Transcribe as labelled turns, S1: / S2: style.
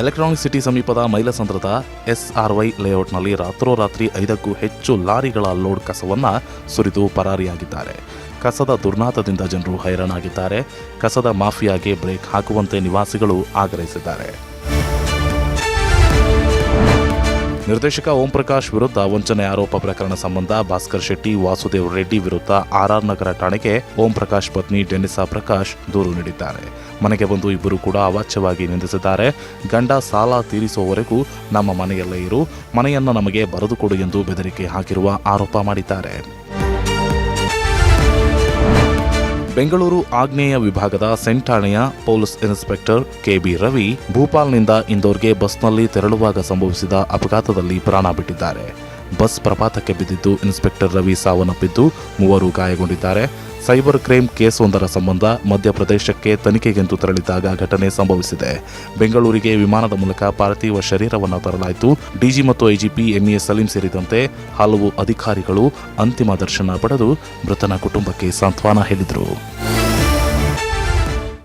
S1: Electronic city ಸಮೀಪದ ಮೈಲಸಂದ್ರದ SRY ಲೇಔಟ್ನಲ್ಲಿ ರಾತ್ರೋರಾತ್ರಿ 5ಕ್ಕೂ ಹೆಚ್ಚು ಲಾರಿಗಳ ಲೋಡ್ ಕಸವನ್ನು ಸುರಿದು ಪರಾರಿಯಾಗಿದ್ದಾರೆ. ಕಸದ ದುರ್ನಾತದಿಂದ ಜನರು ಹೈರಾಣಾಗಿದ್ದಾರೆ. ಕಸದ ಮಾಫಿಯಾಗೆ ಬ್ರೇಕ್ ಹಾಕುವಂತೆ ನಿವಾಸಿಗಳು ಆಗ್ರಹಿಸಿದ್ದಾರೆ. ನಿರ್ದೇಶಕ ಓಂ ಪ್ರಕಾಶ್ ವಿರುದ್ಧ ವಂಚನೆ ಆರೋಪ ಪ್ರಕರಣ ಸಂಬಂಧ ಭಾಸ್ಕರ್ ಶೆಟ್ಟಿ, ವಾಸುದೇವ್ ರೆಡ್ಡಿ ವಿರುದ್ಧ RR ನಗರ ಠಾಣೆಗೆ ಓಂ ಪ್ರಕಾಶ್ ಪತ್ನಿ ಡೆನಿಸಾ ಪ್ರಕಾಶ್ ದೂರು ನೀಡಿದ್ದಾರೆ. ಮನೆಗೆ ಬಂದು ಇಬ್ಬರು ಕೂಡ ಅವಾಚ್ಯವಾಗಿ ನಿಂದಿಸಿದ್ದಾರೆ. ಗಂಡ ಸಾಲ ತೀರಿಸುವವರೆಗೂ ನಮ್ಮ ಮನೆಯಲ್ಲೇ ಇರು, ಮನೆಯನ್ನು ನಮಗೆ ಬರೆದುಕೊಡು ಎಂದು ಬೆದರಿಕೆ ಹಾಕಿರುವ ಆರೋಪ ಮಾಡಿದ್ದಾರೆ. ಬೆಂಗಳೂರು ಆಗ್ನೇಯ ವಿಭಾಗದ ಸೆಂಟ್ ಠಾಣೆಯ ಪೊಲೀಸ್ ಇನ್ಸ್ಪೆಕ್ಟರ್ KB ರವಿ ಭೂಪಾಲ್ನಿಂದ ಇಂದೋರ್ಗೆ ಬಸ್ನಲ್ಲಿ ತೆರಳುವಾಗ ಸಂಭವಿಸಿದ ಅಪಘಾತದಲ್ಲಿ ಪ್ರಾಣ ಬಿಟ್ಟಿದ್ದಾರೆ. ಬಸ್ ಪ್ರಪಾತಕ್ಕೆ ಬಿದ್ದಿದ್ದು ಇನ್ಸ್ಪೆಕ್ಟರ್ ರವಿ ಸಾವನ್ನಪ್ಪಿದ್ದು 3 ಗಾಯಗೊಂಡಿದ್ದಾರೆ. ಸೈಬರ್ ಕ್ರೈಮ್ ಕೇಸೊಂದರ ಸಂಬಂಧ ಮಧ್ಯಪ್ರದೇಶಕ್ಕೆ ತನಿಖೆಗೆಂದು ತೆರಳಿದಾಗ ಘಟನೆ ಸಂಭವಿಸಿದೆ. ಬೆಂಗಳೂರಿಗೆ ವಿಮಾನದ ಮೂಲಕ ಪಾರ್ಥಿವ ಶರೀರವನ್ನು ತರಲಾಯಿತು. DG ಮತ್ತು IGP MES ಸಲೀಂ ಸೇರಿದಂತೆ ಹಲವು ಅಧಿಕಾರಿಗಳು ಅಂತಿಮ ದರ್ಶನ ಪಡೆದು ಮೃತನ ಕುಟುಂಬಕ್ಕೆ ಸಾಂತ್ವನ ಹೇಳಿದರು.